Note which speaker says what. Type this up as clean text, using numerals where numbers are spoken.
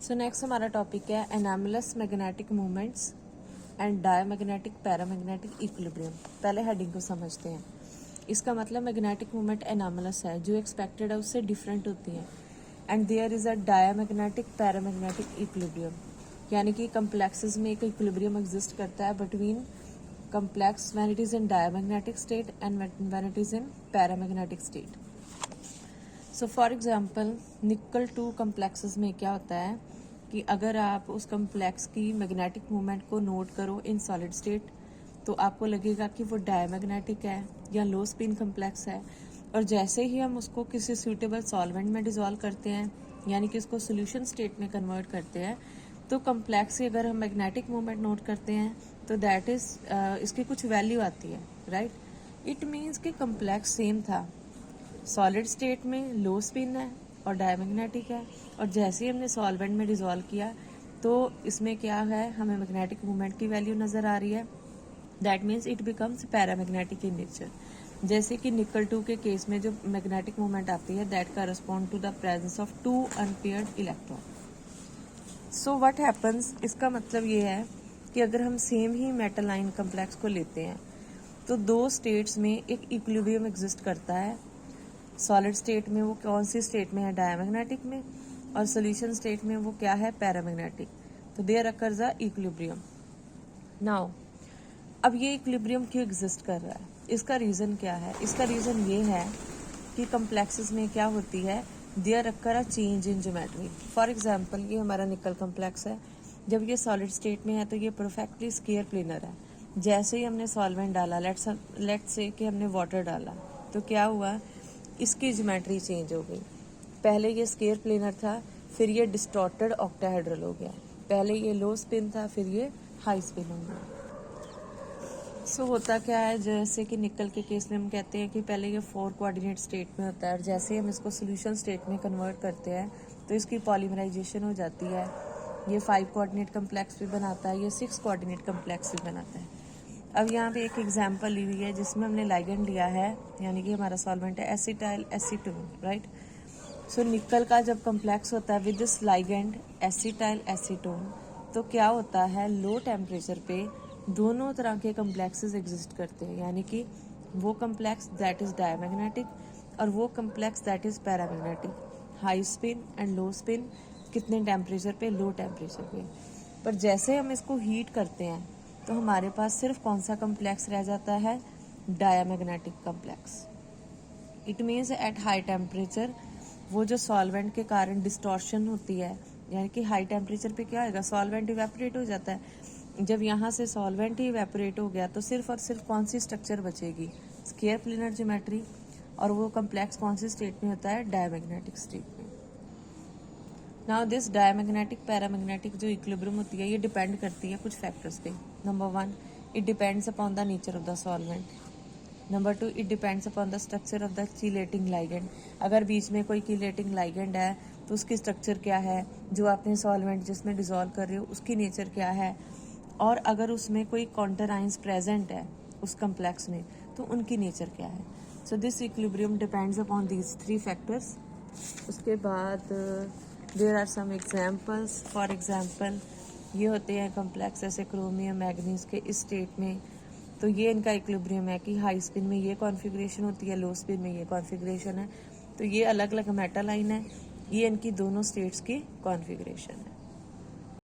Speaker 1: So next हमारा topic है anomalous magnetic movements and diamagnetic paramagnetic equilibrium. पहले heading को समझते हैं। इसका मतलब मैग्नेटिक मूवमेंट एनामलस है, जो एक्सपेक्टेड है उससे डिफरेंट होती है, and there is a diamagnetic paramagnetic equilibrium, यानी कि कम्प्लेक्सेस में एक इक्विलिब्रियम एग्जिस्ट करता है between complex when it is in diamagnetic state and when it is in paramagnetic state. So for example निकल टू कम्प्लेक्सेस में क्या होता है कि अगर आप उस कम्प्लेक्स की मैग्नेटिक मूवमेंट को नोट करो इन सॉलिड स्टेट तो आपको लगेगा कि वो डायमैग्नेटिक है या लो स्पिन कम्प्लेक्स है, और जैसे ही हम उसको किसी सूटेबल सॉल्वेंट में डिजोल्व करते हैं यानी कि उसको सोल्यूशन स्टेट में कन्वर्ट करते हैं तो कम्प्लेक्स की अगर हम मैग्नेटिक मूवमेंट नोट करते हैं तो दैट इज इसकी कुछ वैल्यू आती है, राइट। इट मीन्स कि कम्प्लेक्स सेम था, सॉलिड स्टेट में लो स्पिन है और डायमैग्नेटिक है, और जैसे ही हमने सॉल्वेंट में डिजोल्व किया तो इसमें क्या है, हमें मैग्नेटिक मूवमेंट की वैल्यू नज़र आ रही है। That means it becomes paramagnetic in nature. जैसे कि निकल 2 के केस में जो मैग्नेटिक मूवमेंट आती है that correspond to the presence of 2 unpaired electron. So what happens, इसका मतलब ये है कि अगर हम सेम ही मेटल आयन कम्प्लेक्स को लेते हैं तो दो स्टेट्स में एक इक्विलिब्रियम एग्जिस्ट करता है। सॉलिड स्टेट में वो कौन सी स्टेट में है, डायमैग्नेटिक में, और सोल्यूशन स्टेट में वो क्या है, पैरामैग्नेटिक। तो there occurs a equilibrium. Now अब ये इक्विलिब्रियम क्यों एग्जिस्ट कर रहा है, इसका रीज़न क्या है? इसका रीज़न ये है कि कम्प्लेक्सेस में क्या होती है, there occur a change in geometry. For example ये हमारा निकल कम्प्लेक्स है, जब ये सॉलिड स्टेट में है तो ये परफेक्टली स्क्वायर प्लेनर है। जैसे ही हमने सॉल्वेंट डाला, लेट्स से कि हमने वाटर डाला, तो क्या हुआ, इसकी ज्योमेट्री चेंज हो गई। पहले ये स्क्वायर प्लेनर था, फिर ये डिस्टॉर्टेड ऑक्टाहेड्रल हो गया। पहले ये लो स्पिन था, फिर ये हाई स्पिन हो गया। सो होता क्या है, जैसे कि निकल के केस में हम कहते हैं कि पहले ये 4 कोऑर्डिनेट स्टेट में होता है, और जैसे ही हम इसको सोल्यूशन स्टेट में कन्वर्ट करते हैं तो इसकी पॉलीमराइजेशन हो जाती है। ये 5 कोऑर्डिनेट कम्प्लेक्स भी बनाता है, ये 6 कोऑर्डिनेट कम्प्लेक्स भी बनाता है। अब यहाँ पे एक एग्जांपल ली हुई है जिसमें हमने लाइगेंड लिया है, यानी कि हमारा सॉल्वेंट है एसिटाइल एसीटोन, राइट। सो निकल का जब कम्प्लेक्स होता है with this ligand acetyl acetone तो क्या होता है, लो टेम्परेचर पे दोनों तरह के कम्प्लेक्सेस एग्जिस्ट करते हैं, यानी कि वो कम्प्लेक्स दैट इज डायमैग्नेटिक और वो complex that is paramagnetic. High spin and low spin कितने टेम्परेचर पे, लो टेम्परेचर पे। पर जैसे हम इसको हीट करते हैं तो हमारे पास सिर्फ कौन सा कम्प्लेक्स रह जाता है, diamagnetic complex. It means at high temperature वो जो सॉल्वेंट के कारण डिस्टॉर्शन होती है, यानी कि हाई टेम्परेचर पे क्या होगा, सॉल्वेंट इवेपोरेट हो जाता है। जब यहाँ से सॉल्वेंट ही इवेपोरेट हो गया तो सिर्फ और सिर्फ कौन सी स्ट्रक्चर बचेगी, स्क्वायर प्लेनर ज्योमेट्री, और वो कम्प्लेक्स कौन सी स्टेट में होता है, डायमैग्नेटिक स्टेट में। नाउ दिस डायमैग्नेटिक पैरामैग्नेटिक जो इक्विलिब्रियम होती है ये डिपेंड करती है कुछ फैक्टर्स पे। Number 1, it depends upon the nature of the solvent. Number 2, it depends upon the structure of the chelating ligand. अगर बीच में कोई चीलेटिंग लाइगेंड है तो उसकी स्ट्रक्चर क्या है, जो आपने सॉल्वेंट जिसमें डिजोल्व कर रहे हो उसकी नेचर क्या है, और अगर उसमें कोई काउंटर आयंस प्रेजेंट है उस कम्प्लेक्स में तो उनकी नेचर क्या है। So this equilibrium depends upon these 3 factors. उसके बाद there are some examples. For example ये होते हैं कम्प्लेक्स ऐसे क्रोमियम मैग्नीज के इस स्टेट में, तो ये इनका इक्विलिब्रियम है कि हाई स्पिन में ये कॉन्फ़िगरेशन होती है, लो स्पिन में ये कॉन्फ़िगरेशन है। तो ये अलग अलग मेटल आयन है, ये इनकी दोनों स्टेट्स की कॉन्फ़िगरेशन है।